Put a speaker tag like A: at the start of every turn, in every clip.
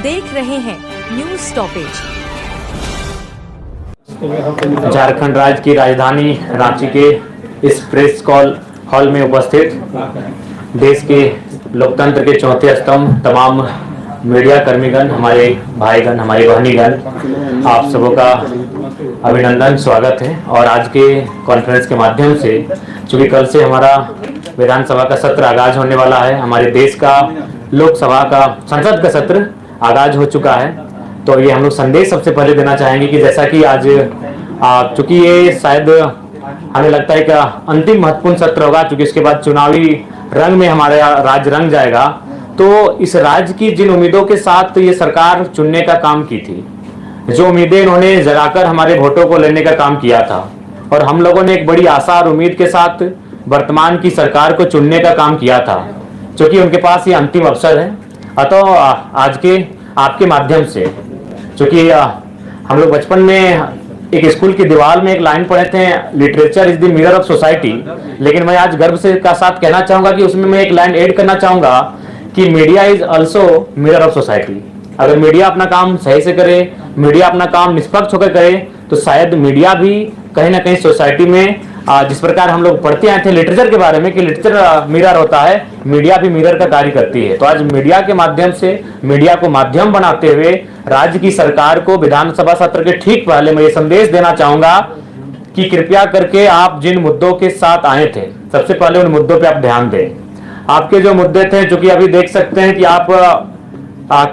A: देख रहे हैं न्यूज स्टॉपेज।
B: झारखंड राज्य की राजधानी रांची के इस प्रेस हॉल में उपस्थित देश के लोकतंत्र के चौथे स्तंभ तमाम मीडिया कर्मीगण, हमारे भाईगण, हमारी बहनीगण, आप सबों का अभिनंदन, स्वागत है। और आज के कॉन्फ्रेंस के माध्यम से, चूंकि कल से हमारा विधानसभा का सत्र आगाज होने वाला है, हमारे देश का लोकसभा का संसद का सत्र आगाज हो चुका है, तो ये हम लोग संदेश सबसे पहले देना चाहेंगे कि जैसा कि आज चूंकि ये शायद हमें लगता है कि अंतिम महत्वपूर्ण सत्र होगा, चूंकि इसके बाद चुनावी रंग में हमारा राज्य रंग जाएगा, तो इस राज्य की जिन उम्मीदों के साथ ये सरकार चुनने का काम की थी, जो उम्मीदें इन्होंने जगाकर हमारे वोटों को लेने का काम किया था, और हम लोगों ने एक बड़ी आशा और उम्मीद के साथ वर्तमान की सरकार को चुनने का काम किया था, क्योंकि उनके पास ये अंतिम अवसर है। अतः आज के आपके माध्यम से, क्योंकि हम लोग बचपन में एक स्कूल की दीवार में एक लाइन पढ़े थे, literature is the mirror of society, लेकिन मैं आज गर्व से का साथ कहना चाहूंगा कि उसमें मैं एक लाइन ऐड करना चाहूंगा कि media is also mirror of society. अगर मीडिया अपना काम सही से करे, मीडिया अपना काम निष्पक्ष होकर करे, तो शायद मीडिया भी कहीं ना कहीं सोसाइटी में, जिस प्रकार हम लोग पढ़ते आए थे लिटरेचर के बारे में कि लिटरेचर मिरर होता है, मीडिया भी मिरर का कार्य करती है। तो आज मीडिया के माध्यम से, मीडिया को माध्यम बनाते हुए राज्य की सरकार को विधानसभा सत्र के ठीक पहले मैं ये संदेश देना चाहूंगा कि कृपया करके आप जिन मुद्दों के साथ आए थे, सबसे पहले उन मुद्दों पे आप ध्यान दें। आपके जो मुद्दे थे, जो कि अभी देख सकते हैं कि आप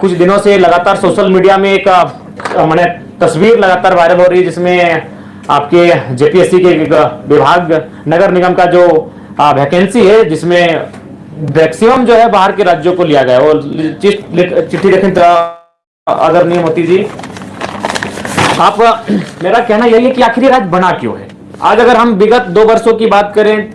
B: कुछ दिनों से लगातार सोशल मीडिया में एक मैंने तस्वीर लगातार वायरल हो रही है, जिसमें आपके जेपीएससी के विभाग नगर निगम का जो वैकेंसी है, जिसमें मैक्सिमम जो है बाहर के राज्यों को लिया गया है। वो चिट्ठी देखें आदरणीय मोदी जी, आप मेरा कहना यही है कि आखिर ये राज्य बना क्यों है। आज अगर हम विगत 2 वर्षों की बात करें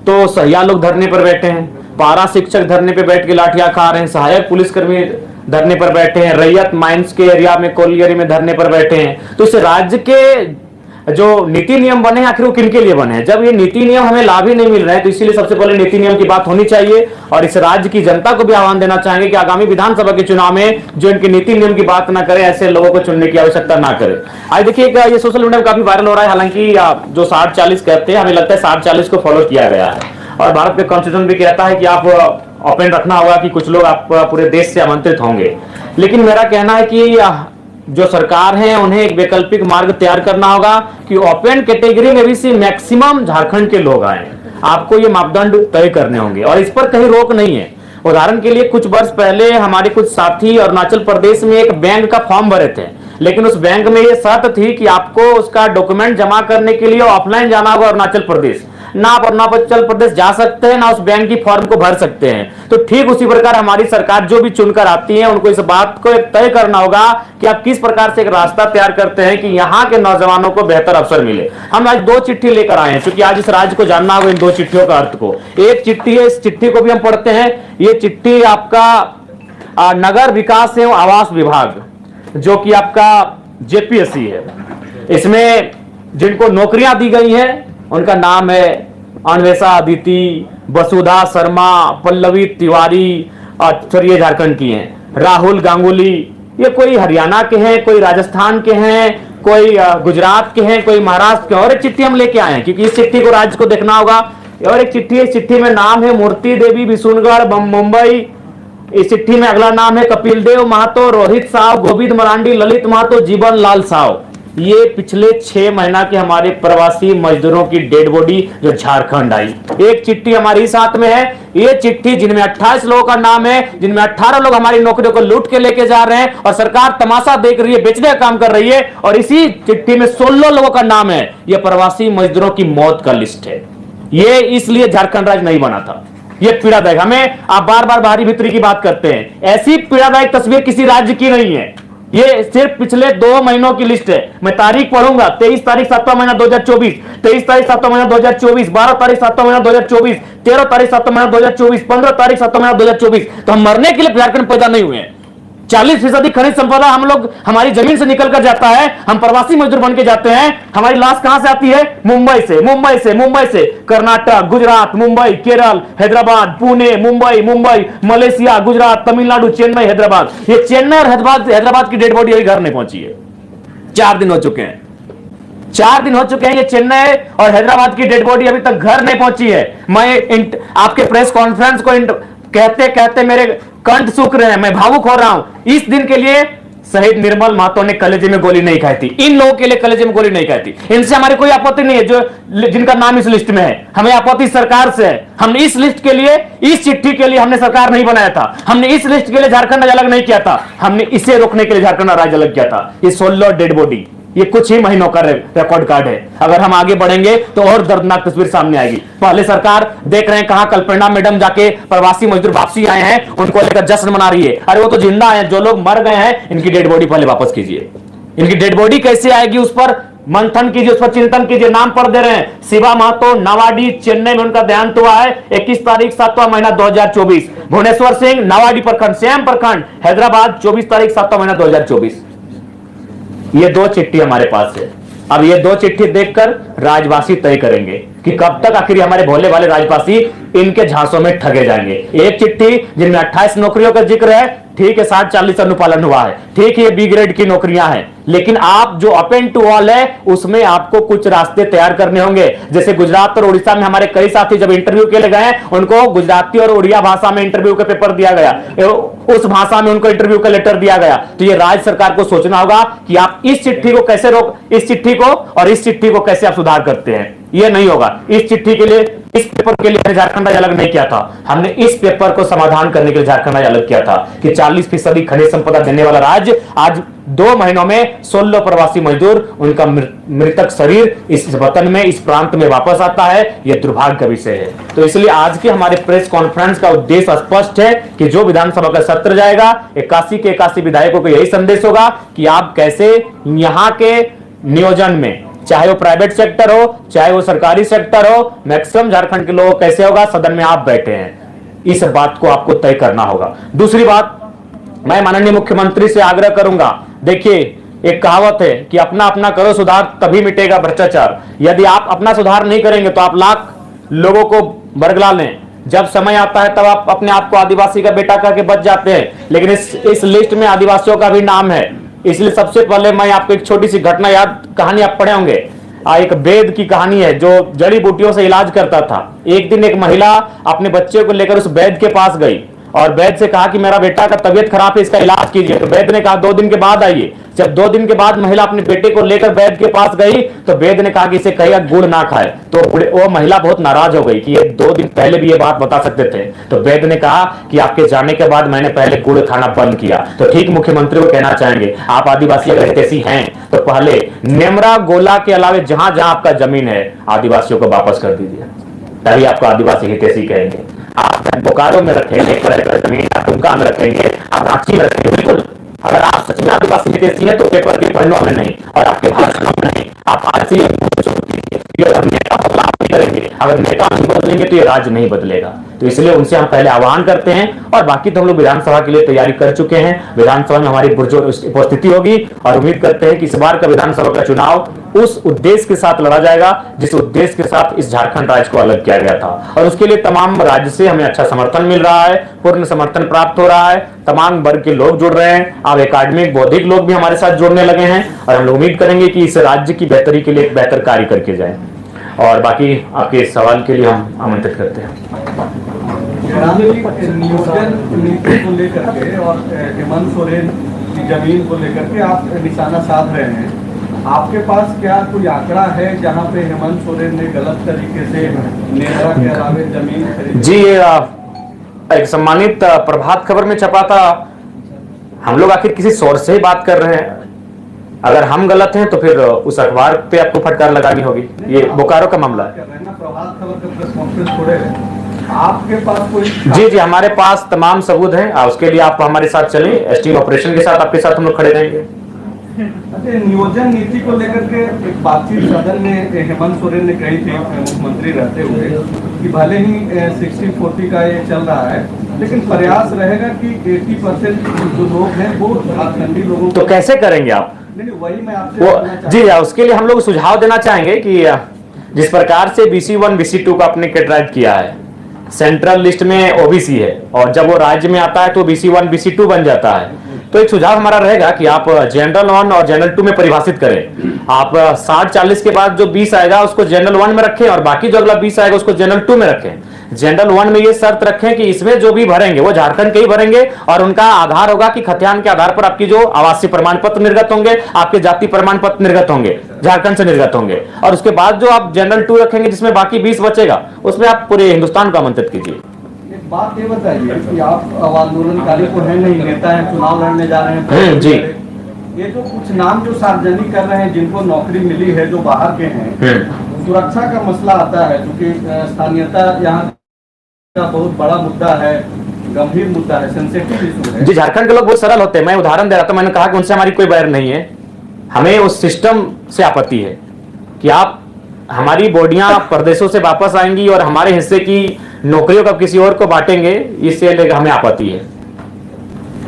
B: तो सहिया लोग धरने पर बैठे हैं, पारा शिक्षक धरने पर बैठ के लाठियां खा रहे हैं, सहायक पुलिसकर्मी धरने पर बैठे हैं, रैयत माइंस के एरिया में कोलियरी में धरने पर बैठे हैं। तो इस राज्य के जो नीति नियम बने हैं, आखिर वो किनके लिए बने हैं? जब ये नीति नियम हमें लाभ ही नहीं मिल रहे हैं, तो इसीलिए सबसे पहले नीति नियम की बात होनी चाहिए। और इस राज्य की जनता को भी आह्वान देना चाहेंगे कि आगामी विधानसभा के चुनाव में जो इनके नीति नियम की बात ना करे, ऐसे लोगों को चुनने की आवश्यकता ना करे। आज देखिए ये सोशल मीडिया में काफी वायरल हो रहा है, हालांकि जो 60-40 कहते हैं, हमें लगता है 60-40 को फॉलो किया गया है। और भारत के कॉन्स्टिट्यूशन भी कहता है कि आप ओपन रखना होगा, कि कुछ लोग आप पूरे देश से आमंत्रित होंगे। लेकिन मेरा कहना है कि जो सरकार है, उन्हें एक वैकल्पिक मार्ग तैयार करना होगा कि ओपन कैटेगरी में भी मैक्सिमम झारखंड के लोग आए। आपको ये मापदंड तय करने होंगे और इस पर कहीं रोक नहीं है। उदाहरण के लिए कुछ वर्ष पहले हमारे कुछ साथी अरुणाचल प्रदेश में एक बैंक का फॉर्म भरे थे, लेकिन उस बैंक में ये शर्त थी कि आपको उसका डॉक्यूमेंट जमा करने के लिए ऑफलाइन जाना होगा अरुणाचल प्रदेश। ना आप अरुणाचल प्रदेश जा सकते हैं, ना उस बैंक की फॉर्म को भर सकते हैं। तो ठीक उसी प्रकार हमारी सरकार जो भी चुनकर आती है, उनको इस बात को तय करना होगा कि आप किस प्रकार से एक रास्ता तैयार करते हैं कि यहाँ के नौजवानों को बेहतर अवसर मिले। हम आज 2 चिट्ठी लेकर आए हैं, क्योंकि आज इस राज्य को जानना होगा इन 2 चिट्ठियों का अर्थ को। एक चिट्ठी है, इस चिट्ठी को भी हम पढ़ते हैं। ये चिट्ठी आपका नगर विकास एवं आवास विभाग, जो कि आपका जेपीएससी है, इसमें जिनको नौकरियां दी गई हैं उनका नाम है अन्वेषा अदिति, वसुधा शर्मा, पल्लवी तिवारी, और ये झारखंड की हैं, राहुल गांगुली। ये कोई हरियाणा के हैं, कोई राजस्थान के हैं, कोई गुजरात के हैं, कोई महाराष्ट्र के। और एक चिट्ठी हम लेके आए हैं, क्योंकि इस चिट्ठी को राज्य को देखना होगा। और एक चिट्ठी है, इस चिट्ठी में नाम है मूर्ति देवी बिशुनगढ़ मुंबई। इस चिट्ठी में अगला नाम है कपिल देव महतो, रोहित साव, गोविंद मरांडी, ललित महतो, जीवन लाल साव। ये पिछले 6 महीना के हमारे प्रवासी मजदूरों की डेड बॉडी जो झारखंड आई। एक चिट्ठी हमारी साथ में है। ये चिट्ठी जिनमें 28 लोगों का नाम है, जिनमें 18 लोग हमारी नौकरियों को लूट के लेके जा रहे हैं और सरकार तमाशा देख रही है, बेचने का काम कर रही है। और इसी चिट्ठी में 16 लोगों का नाम है। ये प्रवासी मजदूरों की मौत का लिस्ट है। ये इसलिए झारखंड राज्य नहीं बना था। ये पीड़ादायक, हमें आप बार बार बाहरी भीतरी की बात करते हैं, ऐसी पीड़ादायक तस्वीर किसी राज्य की नहीं है। ये सिर्फ पिछले 2 महीनों की लिस्ट है। मैं तारीख पढ़ूंगा, 23 तारीख 7वां महीना 2024, 23 तारीख 7वां महीना 2024, 12 तारीख 7वां महीना 2024, 13 तारीख 7वां महीना 2024, 15 तारीख 7वां महीना 2024। तो हम मरने के लिए झारखंड पैदा नहीं हुए हैं। 40% खनिज संपदा हम लोग, हमारी जमीन से निकल कर जाता है, हम प्रवासी मजदूर बन के जाते हैं। हमारी लाश कहां से आती है? मुंबई से, मुंबई से, मुंबई से। कर्नाटक, गुजरात, मुंबई, केरल, हैदराबाद, पुणे, मुंबई, मुंबई, मलेशिया, गुजरात, तमिलनाडु, चेन्नई, हैदराबाद। ये चेन्नई और हैदराबाद की डेड बॉडी अभी घर नहीं पहुंची है। 4 दिन हो चुके हैं, 4 दिन हो चुके हैं। ये चेन्नई और हैदराबाद की डेड बॉडी अभी तक घर नहीं पहुंची है। मैं आपके प्रेस कॉन्फ्रेंस को कहते कहते मेरे कंठ सूख रहे हैं, मैं भावुक हो रहा हूं। इस दिन के लिए शहीद निर्मल महतो ने कलेजे में गोली नहीं खाई थी। इन लोगों के लिए कलेजे में गोली नहीं खाई थी। इनसे हमारी कोई आपत्ति नहीं है, जो जिनका नाम इस लिस्ट में है। हमें आपत्ति सरकार से है। हमने इस लिस्ट के लिए, इस चिट्ठी के लिए हमने सरकार नहीं बनाया था। हमने इस लिस्ट के लिए झारखंड अलग नहीं किया था। हमने इसे रोकने के लिए झारखंड राज्य अलग किया था। ये 16 डेड बॉडी, ये कुछ ही महीनों का रिकॉर्ड कार्ड है। अगर हम आगे बढ़ेंगे तो और दर्दनाक तस्वीर सामने आएगी। पहले सरकार देख रहे हैं कहां कल्पना मैडम जाके प्रवासी मजदूर वापसी आए हैं, उनको लेकर जश्न मना रही है। अरे वो तो जिंदा हैं, जो लोग मर गए हैं इनकी डेड बॉडी पहले वापस कीजिए। इनकी डेड बॉडी कैसे आएगी उस पर मंथन कीजिए, उस पर चिंतन कीजिए। नाम पढ़ दे रहे हैं, शिवा महतो, नवाडी, चेन्नई में उनका देहांत हुआ है 21 तारीख 7वां महीना 2024। भुवनेश्वर सिंह, नवाडी प्रखंड, सेम प्रखंड, हैदराबाद, 24 तारीख 7वां महीना 2024। ये 2 चिट्ठी हमारे पास है। अब ये 2 चिट्ठी देखकर राजवासी तय करेंगे कि कब तक आखिर हमारे भोले वाले राजवासी इनके झांसों में ठगे जाएंगे। एक चिट्ठी जिनमें 28 नौकरियों का जिक्र है, ठीक है, 60-40 अनुपालन हुआ है, ठीक है, ये बी ग्रेड की नौकरियां हैं। लेकिन आप जो अप एंड टू ऑल है उसमें आपको कुछ रास्ते तैयार करने होंगे। जैसे गुजरात और उड़ीसा में हमारे कई साथी जब इंटरव्यू के लिए गए, उनको गुजराती और उड़िया भाषा में इंटरव्यू का पेपर दिया गया, उस भाषा में उनको इंटरव्यू का लेटर दिया गया। तो ये राज्य सरकार को सोचना होगा कि आप इस चिट्ठी को कैसे इस चिट्ठी को और इस चिट्ठी को कैसे आप सुधार करते हैं। ये नहीं होगा। इस चिट्ठी के लिए, इस पेपर के लिए झारखंड राज्य अलग नहीं किया था। हमने इस पेपर को समाधान करने के लिए झारखंड राज्य अलग किया था कि 40% खनिज संपदा देने वाला राज्य आज 2 महीनों में 16 प्रवासी मजदूर, उनका मृतक शरीर इस वतन में, इस प्रांत में वापस आता है। यह दुर्भाग्य का विषय है। तो इसलिए आज के हमारे प्रेस कॉन्फ्रेंस का उद्देश्य स्पष्ट है कि जो विधानसभा का सत्र जाएगा, 81 के 81 विधायकों को यही संदेश होगा कि आप कैसे यहां के नियोजन में, चाहे वो प्राइवेट सेक्टर हो, चाहे वो सरकारी सेक्टर हो, मैक्सिमम झारखंड के लोग कैसे होगा, सदन में आप बैठे हैं, इस बात को आपको तय करना होगा। दूसरी बात, मैं माननीय मुख्यमंत्री से आग्रह करूंगा, देखिए एक कहावत है कि अपना अपना करो सुधार तभी मिटेगा भ्रष्टाचार। यदि आप अपना सुधार नहीं करेंगे तो आप लाख लोगों को बरगला लें, जब समय आता है तब आप अपने आप को आदिवासी का बेटा करके बच जाते हैं। लेकिन इस लिस्ट में आदिवासियों का भी नाम है। इसलिए सबसे पहले मैं आपको एक छोटी सी घटना कहानी आप पढ़े होंगे, एक वेद की कहानी है जो जड़ी बूटियों से इलाज करता था। एक दिन एक महिला अपने बच्चे को लेकर उस वैद्य के पास गई और वैद्य से कहा कि मेरा बेटा का तबीयत खराब है, इसका इलाज कीजिए। तो वैद्य ने कहा 2 दिन के बाद आइए। जब 2 दिन के बाद महिला अपने बेटे को लेकर वैद्य के पास गई तो वैद्य ने कहा कि इसे कहिएगा गुड़ ना खाए। तो वो महिला बहुत नाराज हो गई कि ये 2 दिन पहले भी ये बात बता सकते थे। तो वैद्य ने कहा कि आपके जाने के बाद मैंने पहले गुड़ खाना बंद किया। तो ठीक मुख्यमंत्री को कहना चाहेंगे, आप आदिवासी अगर हितैषी हैं तो पहले नेमरा गोला के अलावे जहां जहां आपका जमीन है आदिवासियों को वापस कर दीजिए, तभी आपको आदिवासी हितैषी कहेंगे। आप बोकारो में रखेंगे, जमीन आप दुमका में रखेंगे, आप रांची में रखेंगे, बिल्कुल। अगर आप सच में आदिवासी हितैषी हैं तो पेपर के पन्नों में नहीं और आपके भाषण में नहीं, आप आज से नेता बदलाव नहीं करेंगे। अगर नेता नहीं बदलेंगे तो ये राज्य नहीं बदलेगा। तो इसलिए उनसे हम पहले आह्वान करते हैं। और बाकी तो हम लोग विधानसभा के लिए तैयारी कर चुके हैं। विधानसभा में हमारी पुरजोर उपस्थिति होगी और उम्मीद करते हैं कि इस बार का विधानसभा का चुनाव उस उद्देश्य के साथ लड़ा जाएगा जिस उद्देश्य के साथ इस झारखंड राज्य को अलग किया गया था। और उसके लिए तमाम राज्य से हमें अच्छा समर्थन मिल रहा है, पूर्ण समर्थन प्राप्त हो रहा है, तमाम वर्ग के लोग जुड़ रहे हैं। अब एकेडमिक बौद्धिक लोग भी हमारे साथ जुड़ने लगे हैं और हम लोग उम्मीद करेंगे कि इस राज्य की बेहतरी के लिए एक बेहतर कार्य करके जाए। और बाकी आपके सवाल के लिए हम आमंत्रित करते हैं।
C: नियोजन नीति को लेकर के और हेमंत सोरेन की जमीन को लेकर के आप निशाना साध रहे हैं, आपके पास क्या कोई आंकड़ा है जहां पे हेमंत सोरेन ने गलत तरीके से नेमरा के अलावे जमीन खरीदी?
B: जी, एक सम्मानित प्रभात खबर में छपा था। हम लोग आखिर किसी सोर्स से ही बात कर रहे हैं। अगर हम गलत हैं तो फिर उस अखबार पे आपको फटकार लगानी होगी। ये बोकारो का मामला है।
C: प्रभात खबर का प्रेस कॉन्फ्रेंस छोड़े आपके पास कोई?
B: जी, हमारे पास तमाम सबूत हैं। उसके लिए आप हमारे साथ चलें, एसटीएम ऑपरेशन के साथ आपके साथ हम लोग खड़े रहेंगे।
C: नियोजन नीति को लेकर के एक बातचीत सदन में हेमंत सोरेन ने कही थी मुख्यमंत्री रहते हुए कि भले ही 60-40 का ये चल रहा है, लेकिन प्रयास रहेगा कि 80% जो लोग हैं वो झारखंडी लोगों
B: तो कैसे करेंगे आप?
C: नहीं, वही मैं आपसे
B: वो
C: जानना चाहता
B: जी, उसके लिए हम लोग सुझाव देना चाहेंगे कि जिस प्रकार से BC1 BC2 का आपने कैटेगराइज किया है, सेंट्रल लिस्ट में OBC है और जब वो राज्य में आता है तो BC1 BC2 बन जाता है। तो एक सुझाव हमारा रहेगा कि आप जनरल 1 और जनरल 2 में परिभाषित करें। आप 60-40 के बाद जो 20 आएगा उसको जनरल 1 में रखें और बाकी जो अगला 20 आएगा उसको जनरल 2 में रखें। जनरल 1 में ये शर्त रखें कि इसमें जो भी भरेंगे वो झारखंड के ही भरेंगे और उनका आधार होगा कि खतियान के आधार पर आपकी जो आवासीय प्रमाण पत्र निर्गत होंगे, आपके जाति प्रमाण पत्र निर्गत होंगे, झारखंड से निर्गत होंगे। और उसके बाद जो आप जनरल 2 रखेंगे जिसमें बाकी 20 बचेगा उसमें आप पूरे हिंदुस्तान को आमंत्रित कीजिए।
C: एक बात ये बताइए कि आप आंदोलनकारी को है नहीं, नेता है, चुनाव लड़ने जा रहे हैं
B: जी।
C: ये जो कुछ नाम जो सार्वजनिक कर रहे हैं जिनको नौकरी मिली है जो बाहर के हैं, सुरक्षा का मसला आता है क्योंकि स्थानीयता यहाँ का बहुत बड़ा मुद्दा है, गंभीर मुद्दा है, सेंसिटिव इशू है।
B: जी, झारखंड के लोग बहुत सरल होते हैं। मैं उदाहरण दे रहा था, मैंने कहा कि उनसे हमारी कोई बैर नहीं है, हमें उस सिस्टम से आपत्ति है कि आप हमारी बॉडियां प्रदेशों से वापस आएंगी और हमारे हिस्से की नौकरियों का किसी और को बांटेंगे, इससे हमें आपत्ति है।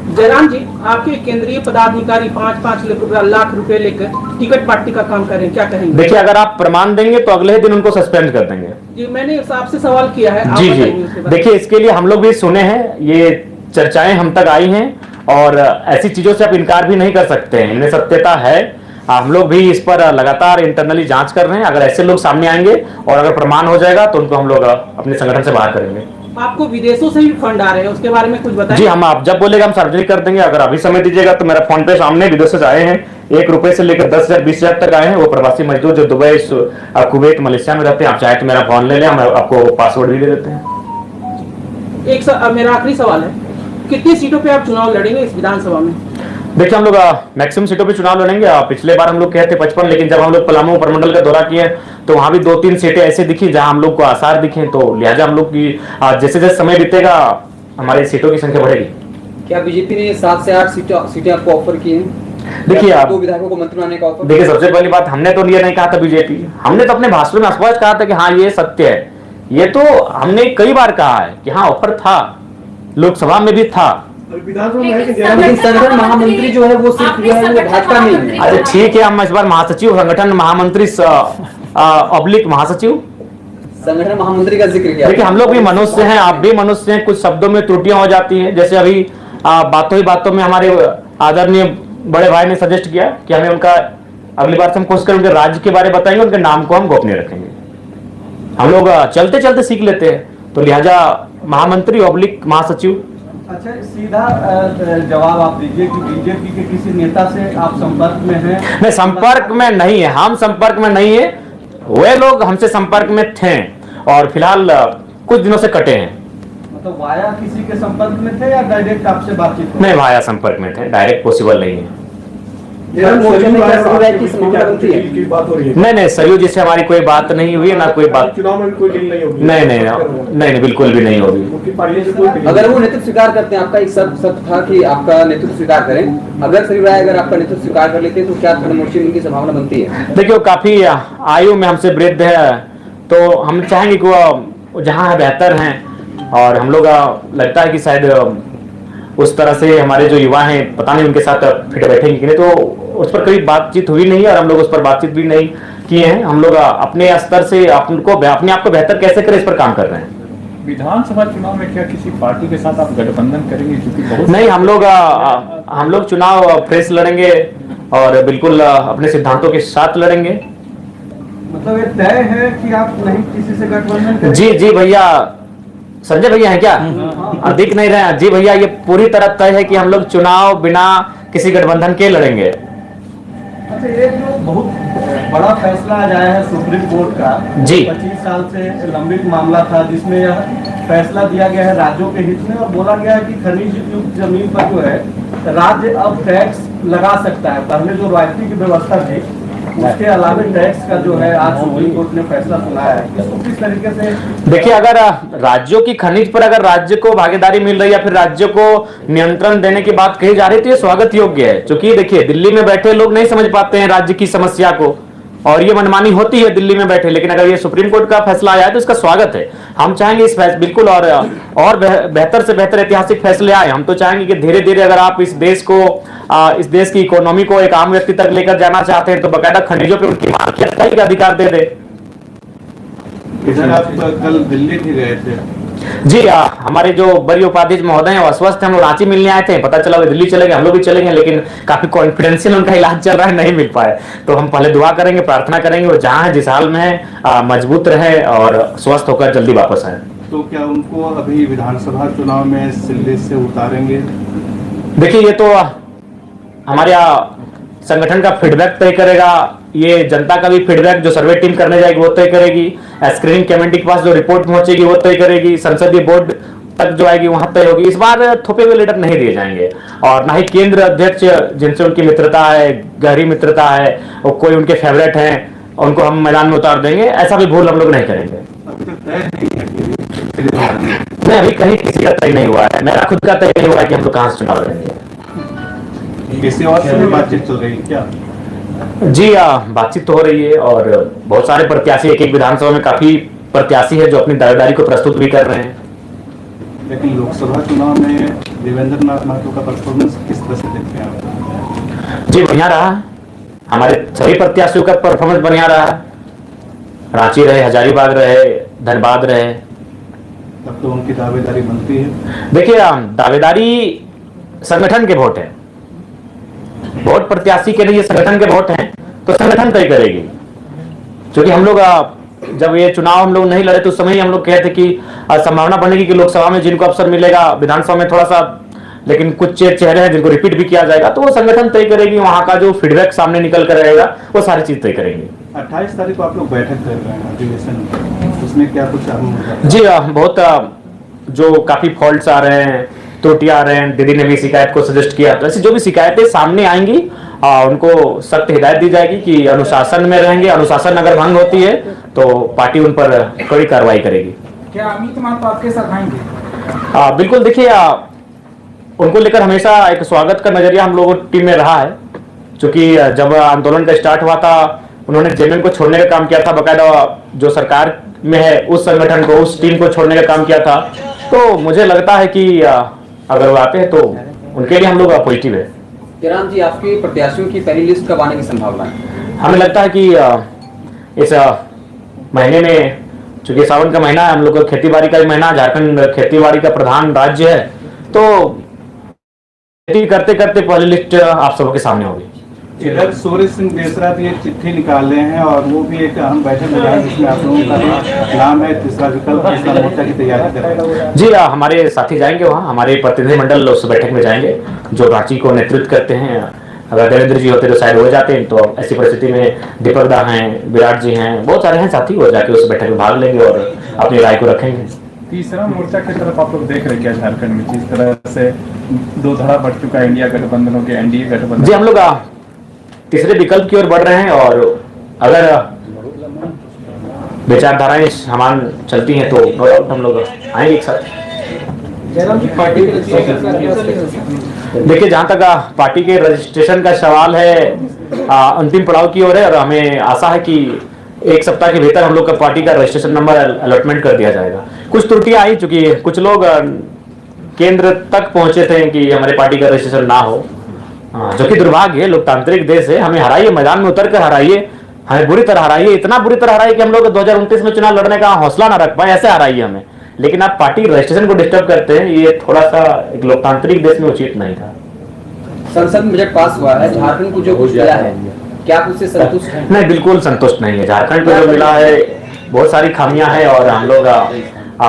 D: जयराम जी, आपके केंद्रीय पदाधिकारी 5-5 लाख रुपए लेकर टिकट पार्टी का काम करें, क्या कहेंगे?
B: देखिए, अगर आप प्रमाण देंगे तो अगले दिन उनको सस्पेंड कर देंगे।
D: जी, मैंने आपसे सवाल किया है, आप
B: जी जी, देखिए इसके लिए हम लोग भी सुने हैं, ये चर्चाएं हम तक आई हैं और ऐसी चीजों से आप इनकार भी नहीं कर सकते हैं, इनमें सत्यता है। हम लोग भी इस पर लगातार इंटरनली जांच कर रहे हैं। अगर ऐसे लोग सामने आएंगे और अगर प्रमाण हो जाएगा तो उनको हम लोग अपने संगठन से बाहर करेंगे।
D: आपको विदेशों से भी फंड आ रहे हैं, उसके बारे में कुछ बताएं?
B: जी, हम आप जब बोलेगा हम सार्वजनिक कर देंगे। अगर अभी समय दीजिएगा तो मेरा फोन पे सामने विदेशों से आए हैं, 1 रुपए से लेकर 10,000 20,000 तक आए हैं। वो प्रवासी मजदूर जो दुबई, कुवैत, मलेशिया में रहते हैं। आप चाहे तो मेरा फोन ले लें, हम आपको पासवर्ड भी दे देते हैं।
D: मेरा आखिरी सवाल है, कितनी सीटों पे आप चुनाव लड़ेंगे इस विधानसभा में?
B: देखिए, हम लोग मैक्सिमम सीटों पे चुनाव लड़ेंगे। पिछले बार हम लोग कहते 55, लेकिन जब हम लोग पलामू प्रमंडल का दौरा किए तो वहां भी 2-3 सीटें ऐसे दिखी जहां हम लोग को आसार दिखे। तो लिहाजा हम लोग की जैसे जैसे समय बीतेगा हमारी सीटों की संख्या बढ़ेगी।
E: क्या बीजेपी ने 7 से 8 सीटें आपको ऑफर की हैं?
B: देखिए, आप
E: 2 विधायकों को मंत्री बनाने का ऑफर।
B: देखिए, सबसे पहली बात, हमने तो ये नहीं कहा था बीजेपी, हमने तो अपने भाषण में स्पष्ट कहा था कि हाँ ये सत्य है। ये तो हमने कई बार कहा है कि हाँ ऑफर था, लोकसभा में भी था।
E: लेकिन संगठन महामंत्री जो है वो सिर्फ जो है वो भाजपा में है।
B: अच्छा ठीक है, हम इस बार महासचिव, संगठन महामंत्री ऑब्लिक महासचिव,
E: संगठन महामंत्री का जिक्र किया।
B: देखिए हम लोग भी मनुष्य हैं, आप भी मनुष्य हैं, कुछ शब्दों में त्रुटियां हो जाती हैं। जैसे अभी बातों ही बातों में हमारे आदरणीय बड़े भाई ने सजेस्ट किया कि हमें उनका अगली बार से हम कोशिश करेंगे राज्य के बारे में बताएंगे, उनके नाम को हम गोपनीय रखेंगे। हम लोग चलते चलते सीख लेते हैं, तो लिहाजा महामंत्री ऑब्लिक महासचिव।
C: अच्छा, सीधा जवाब आप दीजिए कि बीजेपी के किसी नेता से आप संपर्क में हैं?
B: नहीं, संपर्क में नहीं है, हम संपर्क में नहीं है। वे लोग हमसे संपर्क में थे और फिलहाल कुछ दिनों से कटे हैं।
C: मतलब वाया किसी के संपर्क में थे या डायरेक्ट आपसे बातचीत?
B: नहीं, वाया संपर्क में थे, डायरेक्ट पॉसिबल नहीं है। नहीं नहीं, सरयू जी से हमारी कोई बात नहीं हुई, ना कोई बात,
F: चुनाव में कोई डील नहीं होगी।
B: नहीं, बिल्कुल भी नहीं होगी।
E: अगर वो नेतृत्व स्वीकार करते हैं, आपका एक शब्द था कि आपका नेतृत्व स्वीकार करें, अगर सरयू राय अगर आपका नेतृत्व स्वीकार कर लेते हैं तो क्या मोर्चे में उनकी संभावना बनती है?
B: देखिए, वो काफी आयु में हमसे वृद्ध है, तो हम चाहेंगे कि वो जहाँ बेहतर हैं और हम लोग लगता है कि शायद उस तरह से हमारे जो युवा हैं, पता नहीं उनके साथ फिट बैठेंगे कि नहीं, तो उस पर कभी बातचीत हुई नहीं है और हम लोग उस पर बातचीत भी नहीं किए हैं। हम लोग अपने स्तर से अपने आप को बेहतर कैसे करें इस पर काम कर रहे हैं।
G: विधानसभा चुनाव में क्या किसी पार्टी के साथ आप गठबंधन करेंगे? क्योंकि बहुत
B: नहीं, हम लोग चुनाव फ्रेश लड़ेंगे और बिल्कुल अपने सिद्धांतों के साथ लड़ेंगे।
C: मतलब ये तय है कि आप नहीं किसी से गठबंधन करेंगे?
B: जी भैया, संजय भैया हैं क्या? अधिक नहीं रहे। जी भैया, ये पूरी तरह तय है कि हम लोग चुनाव बिना किसी गठबंधन के लड़ेंगे।
C: अच्छा, ये जो बहुत बड़ा फैसला आज आया है सुप्रीम कोर्ट का,
B: जी
C: 25 साल से लंबित मामला था, जिसमें यह फैसला दिया गया है राज्यों के हित में और बोला गया है कि खनिज युक्त जमीन पर जो है राज्य अब टैक्स लगा सकता है। पहले जो रॉयल्टी की व्यवस्था थी उसके अलावा टैक्स का जो है आज सुप्रीम कोर्ट ने फैसला सुनाया है। इसको किस तरीके से
B: देखिए, अगर राज्यों की खनिज पर अगर राज्य को भागीदारी मिल रही है या फिर राज्य को नियंत्रण देने की बात कही जा रही है तो ये स्वागत योग्य है। क्योंकि देखिए, दिल्ली में बैठे लोग नहीं समझ पाते हैं राज्य की समस्या को, और ये मनमानी होती है दिल्ली में बैठे, लेकिन अगर ये सुप्रीम कोर्ट का फैसला आया है तो इसका स्वागत है। हम चाहेंगे इस बिल्कुल और बेहतर से बेहतर ऐतिहासिक फैसले आए। हम तो चाहेंगे कि धीरे धीरे अगर आप इस देश को इस देश की इकोनॉमी को एक आम व्यक्ति तक लेकर जाना चाहते हैं तो बकायदा खनिजों पे उनकी मालिकियत का अधिकार दे दे।
C: इधर आप कल दिल्ली भी गए थे।
B: जी हमारे जो बड़ी उपाध्यक्ष महोदय हैं वो अस्वस्थ हैं, हम लोग रांची मिलने आए थे, पता चला वो दिल्ली चले गए, हम लोग भी चले गए, लेकिन काफी कॉन्फिडेंशियल उनका इलाज चल रहा है, नहीं मिल पाए। तो हम पहले दुआ करेंगे, प्रार्थना करेंगे वो जहां है जिस हाल में है मजबूत रहे और स्वस्थ होकर जल्दी वापस आए।
C: तो क्या उनको अभी विधानसभा चुनाव में सिल्ले से उतारेंगे?
B: देखिए ये तो हमारे संगठन का फीडबैक तय करेगा, ये जनता का भी फीडबैक जो सर्वे टीम करने जाएगी वो तय करेगी, स्क्रीनिंग कमेटी के पास जो रिपोर्ट पहुंचेगी वो तय करेगी, संसदीय बोर्ड तक जो आएगी वहां तय होगी। इस बार थोपे हुए लीडर नहीं दिए जाएंगे और ना ही केंद्र अध्यक्ष जिनसे उनकी मित्रता है, गहरी मित्रता है, और कोई उनके फेवरेट हैं उनको हम मैदान में उतार देंगे, ऐसा भी भूल हम लोग नहीं करेंगे। नहीं अभी कहीं किसी का तय नहीं हुआ है, मेरा खुद का तय नहीं हुआ है कि हम लोग कहां से चुनाव लड़ेंगे।
C: किसी और से भी बातचीत चल रही है क्या?
B: जी बातचीत तो हो रही है और बहुत सारे प्रत्याशी एक विधानसभा में काफी प्रत्याशी है जो अपनी दावेदारी को प्रस्तुत भी कर रहे हैं।
C: लेकिन लोकसभा चुनाव में देवेंद्र नाथ महतो का परफॉर्मेंस किस तरह से देखते हैं आप?
B: जी बढ़िया रहा, हमारे सभी प्रत्याशियों का परफॉर्मेंस बढ़िया रहा, रांची रहे, हजारीबाग रहे, धनबाद रहे।
C: तब तो उनकी दावेदारी बनती है।
B: देखिए दावेदारी संगठन के वोट है, वोट प्रत्याशी के लिए संगठन के वोट हैं तो संगठन तय करेगी। क्योंकि हम लोग जब ये चुनाव हम लोग नहीं लड़े तो उस समय ही हम लोग कहते कि संभावना बनेगी कि लोकसभा में जिनको अवसर मिलेगा, विधानसभा में थोड़ा सा, लेकिन कुछ चेहरे हैं जिनको रिपीट भी किया जाएगा, तो वो संगठन तय करेगी। वहां का जो फीडबैक सामने निकल कर रहेगा वो सारी चीज तय करेंगी।
C: 28 तारीख को आप लोग बैठक कर रहे हैं अधिवेशन, उसमें क्या कुछ
B: जी बहुत जो काफी फॉल्ट्स आ रहे हैं, त्रुटियां आ रहे हैं, दीदी ने भी शिकायत को सजेस्ट किया, तो ऐसी जो भी शिकायतें सामने आएंगी उनको सख्त हिदायत दी जाएगी कि अनुशासन में रहेंगे। अनुशासन अगर भंग होती है तो पार्टी उन पर कड़ी कार्रवाई करेगी।
F: क्या अमित महतो आपके साथ आएंगे?
B: बिल्कुल, देखिए उनको लेकर हमेशा एक स्वागत का नजरिया हम लोगों की टीम में रहा है। क्योंकि जब आंदोलन का स्टार्ट हुआ था उन्होंने जेएमएम को छोड़ने का काम किया था, बाकायदा जो सरकार में है उस संगठन को, उस टीम को छोड़ने का काम किया था। तो मुझे लगता है कि अगर वो आते हैं तो उनके लिए हम लोग पॉजिटिव है।
E: किरण जी, आपके प्रत्याशियों की पहली लिस्ट कब आने की संभावना है?
B: हमें लगता है कि इस महीने में, चूंकि सावन का महीना है, हम लोग खेती बाड़ी का भी महीना, झारखंड खेती बाड़ी का प्रधान राज्य है, तो खेती करते करते पहली लिस्ट आप सबके सामने होगी।
C: इधर सूर्य सिंह देसरा भी एक चिट्ठी निकाले हैं और वो भी एक अहम बैठक में जाए जिसमें आप लोगों का नाम है, तीसरा विकल्प, तीसरा मोर्चा की तैयारी कर रहे हैं।
B: जी हमारे साथी जाएंगे वहाँ, हमारे प्रतिनिधिमंडल उस बैठक में जाएंगे जो रांची को नेतृत्व करते हैं। अगर देवेंद्र जी होते तो शायद हो जाते हैं, तो ऐसी परिस्थिति में दीपक दा हैं, विराट जी हैं, बहुत सारे हैं साथी, वो जाके उस बैठक में भाग लेंगे और अपनी राय को रखेंगे।
G: तीसरा मोर्चा की तरफ आप लोग देख रहे क्या झारखंड में, जिस तरह से दो धड़ा बढ़ चुका है इंडिया गठबंधनों के, एनडीए गठबंधन?
B: जी हम लोग तीसरे विकल्प की ओर बढ़ रहे हैं और अगर विचारधाराएं समान चलती हैं तो नो डाउट हम लोग आएंगे एक साथ। देखिए जहां तक पार्टी के रजिस्ट्रेशन का सवाल है, अंतिम पड़ाव की ओर है और हमें आशा है कि एक सप्ताह के भीतर हम लोग का पार्टी का रजिस्ट्रेशन नंबर अलॉटमेंट कर दिया जाएगा। कुछ त्रुटियां आई, चूंकि कुछ लोग केंद्र तक पहुंचे थे कि हमारे पार्टी का रजिस्ट्रेशन ना हो, जो कि दुर्भाग्य है। लोकतांत्रिक देश है, हमें हराइए, मैदान में उतर कर हराइए, हमें बुरी तरह हराइए, इतना बुरी तरह हराइए कि हम लोग 2029 में चुनाव लड़ने का हौसला ना रख पाए, ऐसे हराइए हमें। लेकिन आप पार्टी रजिस्ट्रेशन को डिस्टर्ब करते हैं, ये थोड़ा सा एक लोकतांत्रिक देश में उचित नहीं था।
E: संसद में बजट पास हुआ है, झारखंड को जो कुछ मिला है क्या आप उससे संतुष्ट हैं?
B: नहीं, बिल्कुल संतुष्ट नहीं है। झारखंड को जो मिला है बहुत सारी खामियां हैं और हम लोग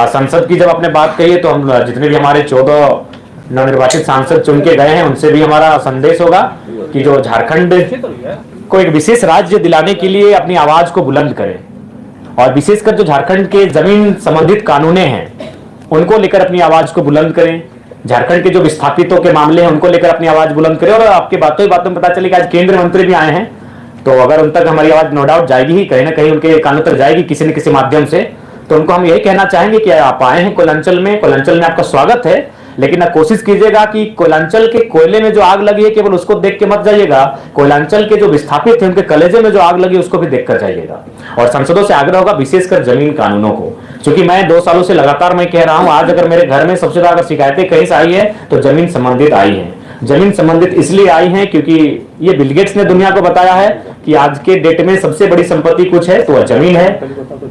B: संसद की जब आपने बात कही है तो हम जितने भी हमारे 14 नवनिर्वाचित सांसद चुन के गए हैं उनसे भी हमारा संदेश होगा कि जो झारखंड को एक विशेष राज्य दिलाने के लिए अपनी आवाज को बुलंद करें और विशेषकर जो झारखंड के जमीन संबंधित कानूने हैं उनको लेकर अपनी आवाज को बुलंद करें। झारखंड के जो विस्थापितों के मामले हैं उनको लेकर अपनी आवाज बुलंद करें। और आपके बातों ही बातों में पता चले कि आज केंद्रीय मंत्री भी आए हैं, तो अगर उन तक हमारी आवाज नो डाउट जाएगी ही, कहीं ना कहीं उनके कानों तक जाएगी किसी न किसी माध्यम से, तो उनको हम यही कहना चाहेंगे कि आप आए हैं कोयलांचल में आपका स्वागत है, लेकिन कोशिश कीजिएगा कि कोयलांचल के कोयले में जो आग लगी है केवल उसको देख के मत जाइएगा, कोयलांचल के जो विस्थापित थे उनके कलेजे में जो आग लगी उसको भी देखकर जाइएगा। और सांसदों से आग्रह होगा विशेषकर जमीन कानूनों को, क्योंकि मैं 2 सालों से लगातार मैं कह रहा हूं, आज अगर मेरे घर में सबसे ज्यादा शिकायतें कहीं से आई है तो जमीन संबंधित आई है। जमीन संबंधित इसलिए आई है क्योंकि ये बिल गेट्स ने दुनिया को बताया है कि आज के डेट में सबसे बड़ी संपत्ति कुछ है तो वह जमीन है।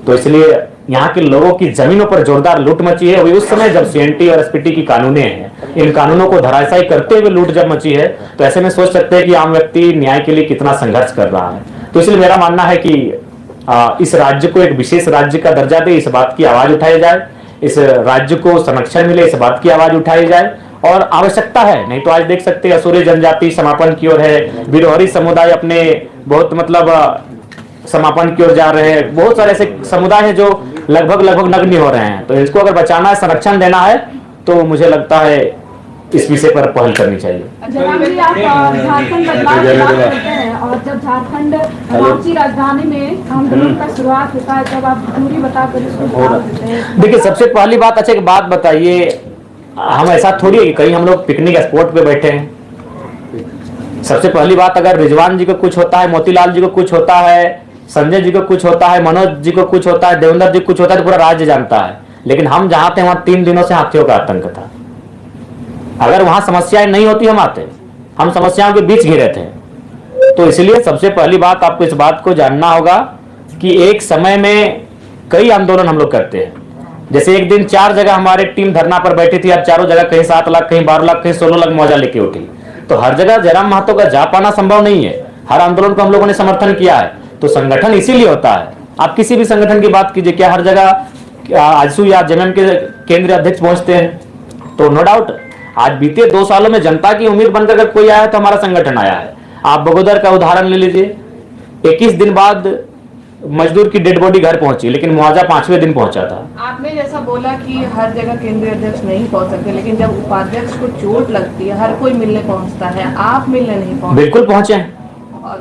B: तो इसलिए यहाँ के लोगों की जमीनों पर जोरदार लूट मची है। वही उस समय जब सीएनटी और एसपीटी की कानूनें हैं, इन कानूनों को धराशायी करते हुए लूट जब मची है, तो ऐसे में सोच सकते हैं कि आम व्यक्ति न्याय के लिए कितना संघर्ष कर रहा है। तो इसलिए मेरा मानना है कि इस राज्य को एक विशेष राज्य का दर्जा दे, इस बात की आवाज उठाई जाए, इस राज्य को संरक्षण मिले, इस बात की आवाज उठाई जाए। और आवश्यकता है, नहीं तो आज देख सकते हैं असुरी जनजाति समापन की ओर है, बिरहोरी समुदाय अपने बहुत मतलब समापन की ओर जा रहे हैं, बहुत सारे ऐसे समुदाय हैं जो लगभग नग्न हो रहे हैं। तो इसको अगर बचाना है, संरक्षण देना है, तो मुझे लगता है इस विषय पर पहल करनी चाहिए।
H: जनाब जी, आप झारखंड बदलाव की बात करते हैं और जब झारखंड रांची राजधानी में आंदोलन का शुरुआत होता है, जब आप दूरी बताकर इसको जवाब देते हैं।
B: देखिए, सबसे पहली बात, अच्छा एक बात बताइए, हम ऐसा थोड़ी है कि कहीं हम लोग पिकनिक स्पॉट पे बैठे हैं। सबसे पहली बात, अगर रिजवान जी को कुछ होता है, मोतीलाल जी को कुछ होता है, संजय जी को कुछ होता है, मनोज जी को कुछ होता है, देवेंद्र जी को कुछ होता है, तो पूरा राज्य जानता है। लेकिन हम जहां थे वहां 3 दिनों से हाथियों का आतंक था। अगर वहां समस्याएं नहीं होती हम आते, हम समस्याओं के बीच घिरे थे। तो इसलिए सबसे पहली बात आपको इस बात को जानना होगा कि एक समय में कई आंदोलन हम लोग करते हैं। जैसे एक दिन 4 जगह हमारी टीम धरना पर बैठी थी, अब चारों जगह कहीं 7 लाख, कहीं 12 लाख, कहीं 16 लाख मौजा लेके उठी। तो हर जगह जयराम महतो का जा पाना संभव नहीं है। हर आंदोलन को हम लोगों ने समर्थन किया है। तो संगठन इसीलिए होता है, आप किसी भी संगठन की बात कीजिए, क्या हर जगह आजसू या जेएमएम के केंद्रीय अध्यक्ष पहुंचते हैं? तो नो डाउट आज बीते 2 सालों में जनता की उम्मीद बनकर अगर कोई आया तो हमारा संगठन आया है। आप बगोदर का उदाहरण ले लीजिए, 21 दिन बाद मजदूर की डेड बॉडी घर पहुंची, लेकिन मुआवजा 5वें दिन पहुंचा था।
I: आपने जैसा बोला कि हर जगह केंद्रीय अध्यक्ष नहीं पहुंच सकते, लेकिन जब उपाध्यक्ष को चोट लगती है हर कोई मिलने पहुंचता है, आप मिलने नहीं पहुंचे?
B: बिल्कुल पहुंचे,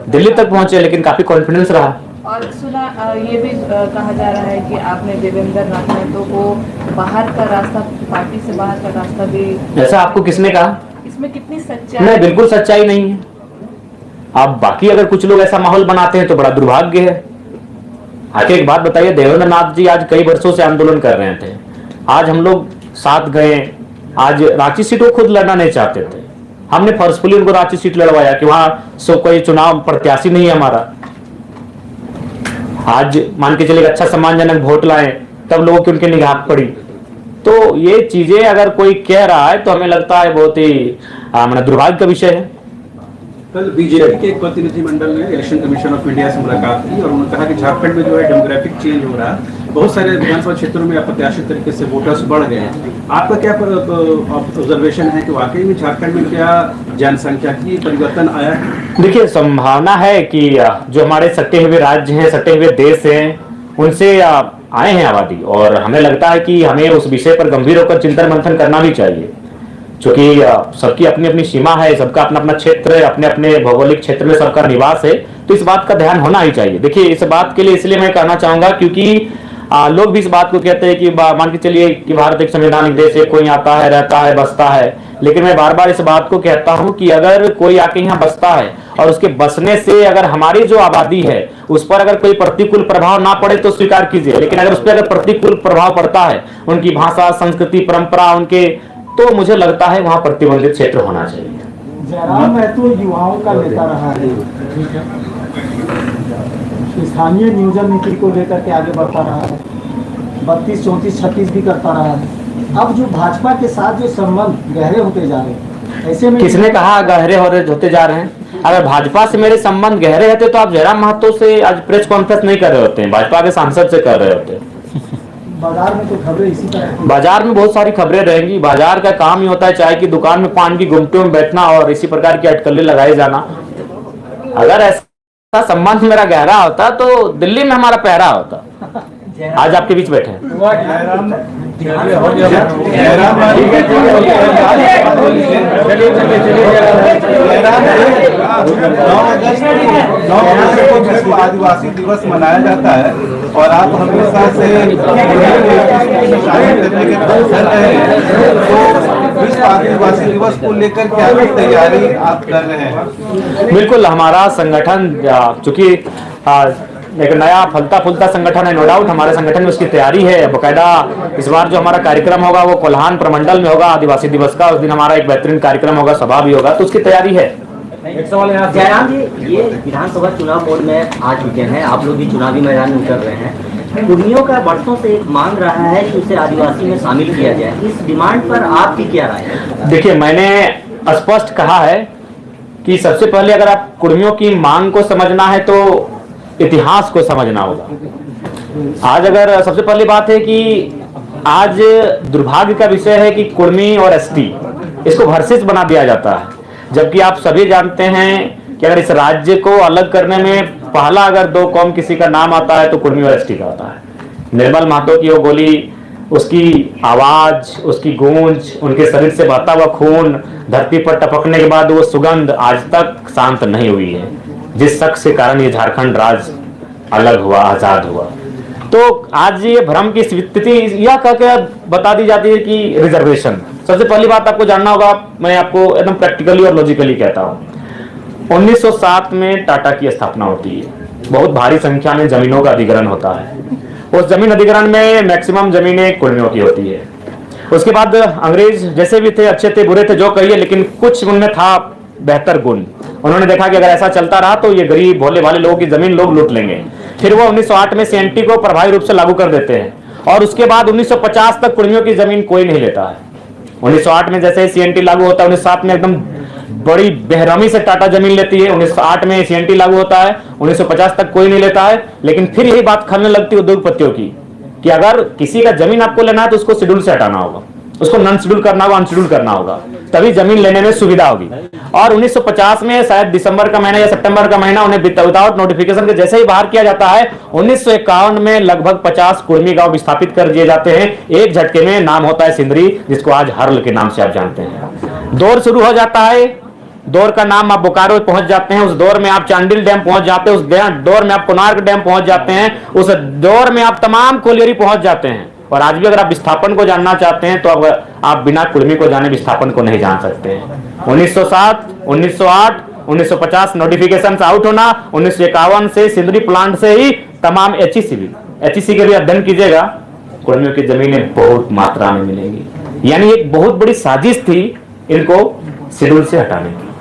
B: दिल्ली तक पहुंचे, लेकिन काफी कॉन्फिडेंस रहा।
I: और सुना ये भी कहा जा रहा है कि आपने देवेंद्र नाथ महतो को बाहर का रास्ता, पार्टी से बाहर का रास्ता भी।
B: ऐसा आपको किसने कहा?
I: इसमें कितनी सच्चाई?
B: नहीं, बिल्कुल सच्चाई नहीं है। आप बाकी अगर कुछ लोग ऐसा माहौल बनाते हैं तो बड़ा दुर्भाग्य है। आखिर एक बात बताइए, देवेंद्र नाथ जी आज कई वर्षों से आंदोलन कर रहे थे, आज हम लोग साथ गए। आज रांची सीट वो खुद लड़ना नहीं चाहते थे, हमने फोर्सफुली उनको रांची सीट लड़वाया कि वहां सो कोई चुनाव प्रत्याशी नहीं है हमारा। आज मान के चलिए अच्छा सम्मानजनक वोट लाए, तब लोगों की उनके निगाह पड़ी। तो ये चीजें अगर कोई कह रहा है तो हमें लगता है बहुत ही दुर्भाग्य का विषय है।
J: कल बीजेपी के एक प्रतिनिधिमंडल ने इलेक्शन कमीशन ऑफ इंडिया से मुलाकात की और उन्होंने कहा कि झारखंड में जो है डेमोग्राफिक चेंज हो रहा है, बहुत सारे विधानसभा क्षेत्रों में अप्रत्याशित तरीके से वोटर्स बढ़ गए हैं। आपका क्या ऑब्जर्वेशन है कि वाकई में झारखंड में क्या जनसंख्या की परिवर्तन आया है?
B: देखिए, संभावना है कि जो हमारे सटे हुए राज्य हैं, सटे हुए देश हैं, उनसे आए हैं आबादी, और हमें लगता है कि हमें उस विषय पर गंभीर होकर चिंतन मंथन करना भी चाहिए, क्योंकि सबकी अपनी अपनी सीमा है, सबका अपना अपना क्षेत्र है, अपने अपने भौगोलिक क्षेत्र में सबका निवास है। तो इस बात का ध्यान होना ही चाहिए। देखिए, इस बात के लिए इसलिए मैं कहना चाहूंगा क्योंकि लोग भी इस बात को कहते हैं कि मान के चलिए कि भारत एक संवैधानिक देश है, कोई आता है, रहता है, बसता है। लेकिन मैं बार बार इस बात को कहता हूं कि अगर कोई आके यहाँ बसता है और उसके बसने से अगर हमारी जो आबादी है उस पर अगर कोई प्रतिकूल प्रभाव ना पड़े तो स्वीकार कीजिए, लेकिन अगर उस पर अगर प्रतिकूल प्रभाव पड़ता है, उनकी भाषा, संस्कृति, परंपरा, उनके, तो मुझे लगता है वहां प्रतिबंधित क्षेत्र होना चाहिए।
K: जयराम महतो युवाओं का नेता रहा है, स्थानीय नियोजन नीति को लेकर के आगे बढ़ता रहा है, 32, 34, 36 भी करता रहा है। अब जो भाजपा के साथ जो संबंध गहरे होते जा रहे हैं, ऐसे में
B: किसने कहा गहरे होते जा रहे हैं? अगर भाजपा से मेरे संबंध गहरे रहते तो आप जयराम महतो से आज प्रेस कॉन्फ्रेंस नहीं कर रहे होते हैं, भाजपा के सांसद से कर रहे होते।
K: बाजार में तो खबरें इसी तरह,
B: बाजार में बहुत सारी खबरें रहेंगी। बाजार का काम ही होता है चाय की दुकान में पान की गुमटियों में बैठना और इसी प्रकार की अटकलें लगाए जाना। अगर ऐसा संबंध मेरा गहरा होता तो दिल्ली में हमारा पहरा होता, आज आपके बीच बैठे हैं।
C: 9 अगस्त को विश्व आदिवासी दिवस मनाया जाता है और आप हमेशा से शामिल करने के कर रहे हैं। तो विश्व आदिवासी दिवस को लेकर क्या तैयारी आप कर रहे हैं?
B: बिल्कुल, हमारा संगठन चूंकि एक नया फलता फूलता संगठन है, नो डाउट हमारे संगठन में उसकी तैयारी है। बकायदा इस बार जो हमारा कार्यक्रम होगा वो कोल्हान प्रमंडल में होगा आदिवासी दिवस का। उस दिन हमारा एक बेहतरीन कार्यक्रम होगा, सभा भी होगा, तो उसकी तैयारी है।
L: एक सवाल यहाँ जयराम जी, ये विधानसभा चुनाव मोड में आ चुके हैं, आप लोग भी चुनावी मैदान में उतर रहे हैं। कुर्मियों का वर्षों से एक मांग रहा है कि उसे आदिवासी में शामिल किया जाए, इस डिमांड पर आपकी क्या राय है? देखिए, मैंने स्पष्ट कहा है कि सबसे पहले अगर आप कुर्मियों की मांग को समझना है तो इतिहास को समझना होगा। आज अगर सबसे पहली बात है कि आज दुर्भाग्य का विषय है कि कुर्मी और एसटी इसको वर्सेस बना दिया जाता है, जबकि आप सभी जानते हैं कि अगर इस राज्य को अलग करने में पहला अगर दो कौम किसी का नाम आता है तो कुर्मी और एसटी का आता है। निर्मल महतो की वो गोली, उसकी आवाज, उसकी गूंज, उनके शरीर से बहता हुआ खून धरती पर टपकने के बाद वो सुगंध आज तक शांत नहीं हुई है, जिस शख्स के कारण ये झारखंड राज्य अलग हुआ, आजाद हुआ। तो आज ये भ्रम की स्थिति यह कहकर बता दी जाती है कि रिजर्वेशन। सबसे पहली बात आपको जानना होगा, मैं आपको एकदम प्रैक्टिकली और लॉजिकली कहता हूँ। 1907 में टाटा की स्थापना होती है, बहुत भारी संख्या में जमीनों का अधिग्रहण होता है। उस जमीन अधिग्रहण में मैक्सिमम जमीनें कुर्मियों की होती है। उसके बाद अंग्रेज जैसे भी थे, अच्छे थे बुरे थे जो कहिए, लेकिन कुछ उनमें था बेहतर गुण। उन्होंने देखा कि अगर ऐसा चलता रहा तो ये गरीब भोले भाले लोगों की जमीन लोग लूट लेंगे। फिर वो 1908 में सीएनटी को प्रभावी रूप से लागू कर देते हैं और उसके बाद 1950 तक कुर्मियों की जमीन कोई नहीं लेता है। 1908 में जैसे सीएनटी लागू होता है, 1907 में एकदम बड़ी बेरहमी से टाटा जमीन लेती है। 1908 में सीएनटी लागू होता है, 1950 तक कोई नहीं लेता है। लेकिन फिर यही बात खलने लगती है उद्योगपतियों की कि अगर किसी का जमीन आपको लेना है तो उसको शेड्यूल से हटाना होगा, उसको नॉन शेड्यूल करना होगा, अनशेड्यूल करना होगा, तभी जमीन लेने में सुविधा होगी। और 1950 में शायद दिसंबर का महीना या सितंबर का महीना उन्हें विदाउट नोटिफिकेशन के जैसे ही बाहर किया जाता है, 1951 में लगभग 50 कुर्मी गांव स्थापित कर दिए जाते हैं एक झटके में। नाम होता है सिंदरी, जिसको आज हर्ल के नाम से आप जानते हैं। दौर शुरू हो जाता है, दौर का नाम आप बोकारो पहुंच जाते हैं, उस दौर में आप चांडिल डैम पहुंच जाते हैं, उस दौर में आप कोणार्क डैम पहुंच जाते हैं, उस दौर में आप तमाम कोलियरी पहुंच जाते हैं। और आज भी अगर आप विस्थापन को जानना चाहते हैं तो आप बिना कुर्मी को जाने विस्थापन को नहीं जान सकते हैं। 1907, 1908, 1950 नोटिफिकेशन आउट होना, 1951 से सिंदरी प्लांट से ही तमाम एचईसी के भी अध्ययन कीजिएगा, कुर्मियों की जमीनें बहुत मात्रा में मिलेंगी। यानी एक बहुत बड़ी साजिश थी इनको शेड्यूल से हटाने की।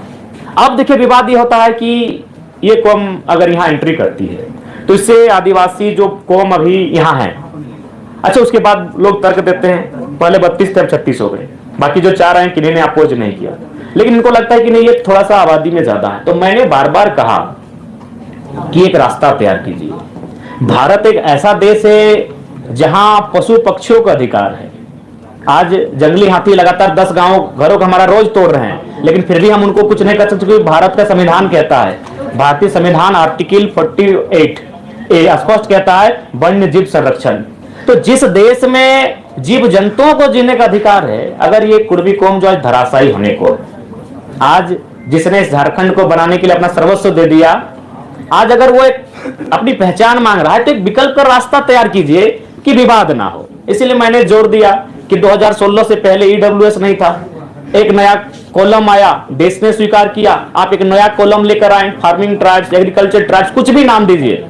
L: अब देखिए, विवाद ये होता है कि ये कौम अगर यहाँ एंट्री करती है तो इससे आदिवासी जो कौम अभी यहाँ है, अच्छा उसके बाद लोग तर्क देते हैं पहले 32 थे अब 36 हो गए, बाकी जो 4 हैं किन्हीं ने अपोज नहीं किया, लेकिन इनको लगता है कि नहीं ये थोड़ा सा आबादी में ज्यादा है। तो मैंने बार बार कहा कि एक रास्ता तैयार कीजिए। भारत एक ऐसा देश है जहां पशु पक्षियों का अधिकार है। आज जंगली हाथी लगातार 10 घरों का हमारा रोज तोड़ रहे हैं, लेकिन फिर भी हम उनको कुछ नहीं कर सकते क्योंकि भारत का संविधान कहता है, भारतीय संविधान आर्टिकल 48 स्पष्ट कहता है वन्य जीव संरक्षण। तो जिस देश में जीव जंतुओं को जीने का अधिकार है, अगर ये कुर्मी कौम जो आज धराशायी होने को, आज जिसने इस झारखंड को बनाने के लिए अपना सर्वस्व दे दिया, आज अगर वो एक अपनी पहचान मांग रहा है तो एक विकल्प का रास्ता तैयार कीजिए कि विवाद ना हो। इसीलिए मैंने जोर दिया कि 2016 से पहले ईडब्ल्यूएस नहीं था, एक नया कॉलम आया, देश ने स्वीकार किया, आप एक नया कॉलम लेकर आए, फार्मिंग ट्राइब्स, एग्रीकल्चर ट्राइब्स, कुछ भी नाम दीजिए,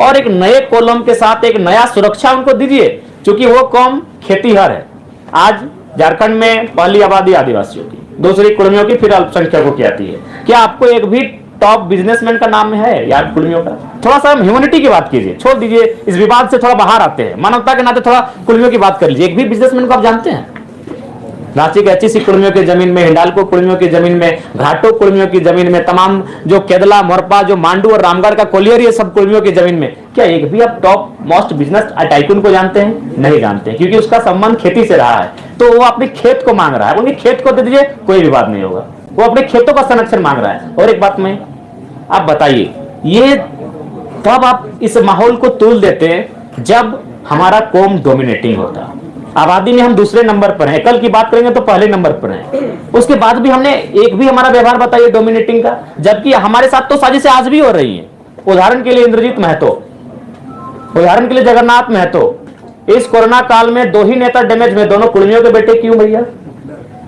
L: और एक नए कॉलम के साथ एक नया सुरक्षा उनको दीजिए, क्योंकि वो कौम खेतीहर है। आज झारखंड में पहली आबादी आदिवासियों की, दूसरी कुर्मियों की, फिर अल्पसंख्यकों की आती है। क्या आपको एक भी टॉप बिजनेसमैन का नाम है यार कुर्मियों का? थोड़ा सा ह्यूमैनिटी की बात कीजिए, छोड़ दीजिए इस विवाद से, थोड़ा बाहर आते हैं, मानवता के नाते थोड़ा कुर्मियों की बात कर लीजिए। एक भी बिजनेसमैन को आप जानते हैं? रांची के एचईसी कुर्मियों की जमीन में, हिंडाल्को कुर्मियों की जमीन में, घाटो कुर्मियों की जमीन में, तमाम जो केदला, मोरपा, जो मांडू और रामगढ़ का कोलियरी, सब कुर्मियों की जमीन में, क्या एक भी आप टॉप मोस्ट बिजनेस टाइकून को जानते हैं? नहीं जानते, क्योंकि उसका संबंध खेती से रहा है। तो वो अपने खेत को मांग रहा है, उनके खेत को दे दीजिए, कोई विवाद नहीं होगा। वो अपने खेतों का संरक्षण मांग रहा है। और एक बात में आप बताइए, ये तब आप इस माहौल को तोल देते हैं जब हमारा कौम डोमिनेटिंग होता। आबादी में हम दूसरे नंबर पर हैं, कल की बात करेंगे तो पहले नंबर पर हैं। उसके बाद भी हमने एक भी हमारा व्यवहार बताइए डोमिनेटिंग का, जबकि हमारे साथ तो साजिशें आज भी हो रही हैं। उदाहरण के लिए इंद्रजीत महतो, उदाहरण के लिए जगन्नाथ महतो, इस कोरोना काल में 2 ही नेता डैमेज में, दोनों कुर्मियों के बेटे क्यों भैया?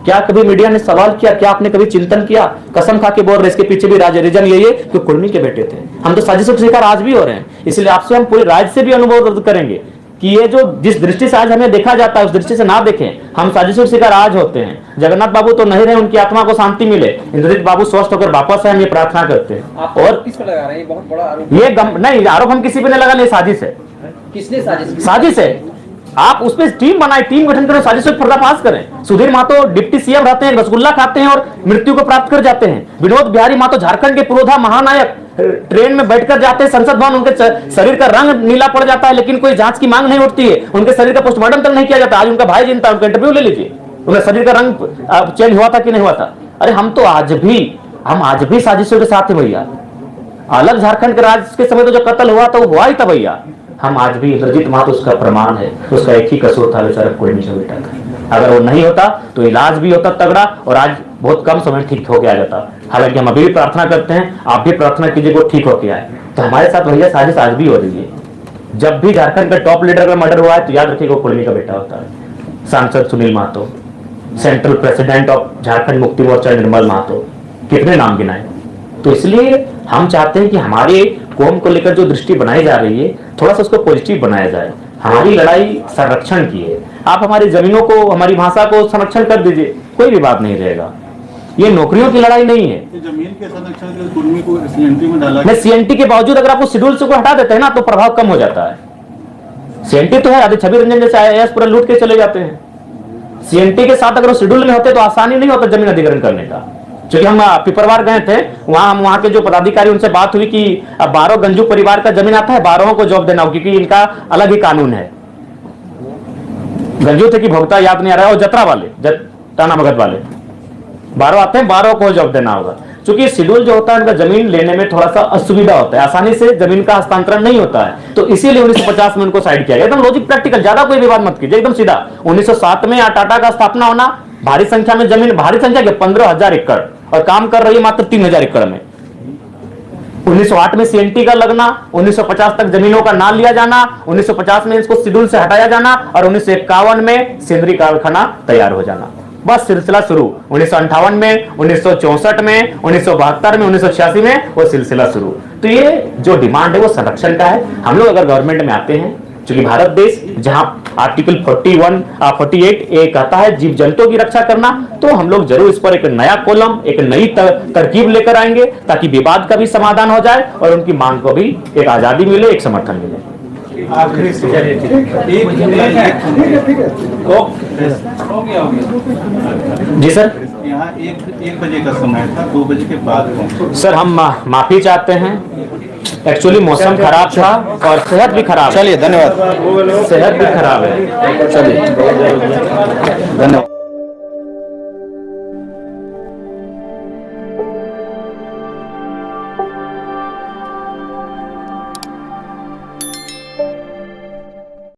B: क्या कभी मीडिया ने सवाल किया? क्या आपने कभी चिंतन किया? कसम खा के बोल रहे इसके पीछे भी रीजन यही है कि कुर्मी के बेटे थे। हम तो साजिशों के शिकार आज भी हो रहे हैं। इसलिए आपसे हम पूरे राज्य से भी अनुभव करेंगे कि ये जो जिस दृष्टि से आज हमें देखा जाता है उस दृष्टि से ना देखें। हम साजिशों के शिकार आज होते हैं। जगन्नाथ बाबू तो नहीं रहे, उनकी आत्मा को शांति मिले, इंद्रजीत बाबू स्वस्थ होकर वापस आए, हम ये प्रार्थना करते हैं। और
E: किस पर लगा रहे हैं? बहुत बड़ा आरोप।
B: ये नहीं, आरोप हम किसी पे नहीं लगा, नहीं, साजिश है।
E: किसने साजिश?
B: साजिश है। आप उस पर टीम बनाए, टीम गठन करें, साजिश पर पर्दाफाश करें। सुधीर महतो डिप्टी सीएम रहते हैं, रसगुल्ला खाते हैं और मृत्यु को प्राप्त कर जाते हैं। विनोद बिहारी महतो झारखंड के पुरोधा महानायक ट्रेन में बैठकर जाते हैं संसद भवन, उनके शरीर का रंग नीला पड़ जाता है, लेकिन कोई जांच की मांग नहीं उठती है। उनके शरीर का पोस्टमार्टम तक नहीं किया जाता। आज उनका भाई जिनता, उनका इंटरव्यू ले लीजिए, उनका शरीर का रंग चेंज हुआ था कि नहीं हुआ था। अरे हम आज भी साजिशों के साथ हैं भैया। अलग झारखंड के राज्य के समय तो जो कत्ल हुआ था वो हुआ ही था भैया। हम आज भी, इंद्रजीत महतो उसका प्रमाण है। उसका एक ही कसूर था, बेचारा कुर्मी का बेटा था। अगर वो नहीं होता तो इलाज भी होता तगड़ा और आज बहुत कम समय ठीक होके आ जाता। हालांकि हम अभी भी प्रार्थना करते हैं, आप भी प्रार्थना कीजिए वो ठीक होके आए। तो हमारे साथ भैया साजिश आज भी हो रही है। जब भी झारखंड का टॉप लीडर का मर्डर हुआ है तो याद रखिएगा वो कुर्मी का बेटा होता है। सांसद Sunil Mahato, central president of Jharkhand Mukti Morcha निर्मल महतो, कितने नाम गिनाए। तो इसलिए हम चाहते हैं कि हमारे कौम को लेकर जो दृष्टि बनाई जा रही है थोड़ा सा उसको पॉजिटिव बनाया जाए। हमारी लड़ाई संरक्षण की है। आप हमारी जमीनों को, हमारी भाषा को संरक्षण कर दीजिए, कोई भी बात नहीं रहेगा। ये नौकरियों की लड़ाई नहीं है।
M: जमीन के संरक्षण के कुर्मी को सीएनटी में डाला।
B: नहीं, सीएनटी के बावजूद अगर आपको शेड्यूल से को हटा देते हैं ना तो प्रभाव कम हो जाता है। सीएनटी तो है, आदि छवि रंजन जैसे आईएएस पूरा लूट के चले जाते हैं। सीएनटी के साथ अगर शेड्यूल में होते तो आसानी नहीं होता जमीन अधिग्रहण करने का। क्योंकि हम पिपरवार गए थे, वहां के जो पदाधिकारी उनसे बात हुई कि अब 12 गंजू परिवार का जमीन आता है, 12 को जॉब देना हो, क्योंकि इनका अलग ही कानून है। गंजू थे कि भोगता याद नहीं आ रहा है, और जतरा वाले, टाना भगत वाले 12 आते हैं, 12 को जॉब देना होगा। क्योंकि शेड्यूल जो होता है उनका जमीन लेने में थोड़ा सा असुविधा होता है, आसानी से जमीन का हस्तांतरण नहीं होता है। तो इसीलिए 1950 में उनको साइड किया गया। एकदम लॉजिक प्रैक्टिकल, ज्यादा कोई विवाद मत कीजिए, एकदम सीधा। 1907 में टाटा का स्थापना होना, भारी संख्या में जमीन, भारी संख्या के 15,000 एकड़, और काम कर रही है मात्र 3,000 एकड़ में। 1908 में सीएनटी का लगना, 1950 तक जमीनों का ना लिया जाना, 1950 में इसको शेड्यूल से हटाया जाना और 1951 में सेंद्रीय कारखाना तैयार हो जाना। बस सिलसिला शुरू। 1958 में, 1964 में, 1972 में, 1986 में वो सिलसिला शुरू। तो ये जो डिमांड है वो संरक्षण का है। हम लोग अगर गवर्नमेंट में आते हैं, क्योंकि भारत देश जहां आर्टिकल 48 ए कहता है जीव जंतुओं की रक्षा करना, तो हम लोग जरूर इस पर एक नया कॉलम, एक नई तरकीब लेकर आएंगे ताकि विवाद का भी समाधान हो जाए और उनकी मांग को भी एक आजादी मिले, एक समर्थन मिले। जी सर,
M: यहाँ 1 बजे का समय था, 2 बजे के बाद।
B: सर हम माफी चाहते हैं, एक्चुअली मौसम खराब था और सेहत भी खराब।
E: चलिए धन्यवाद।
B: सेहत भी खराब है। चलिए धन्यवाद।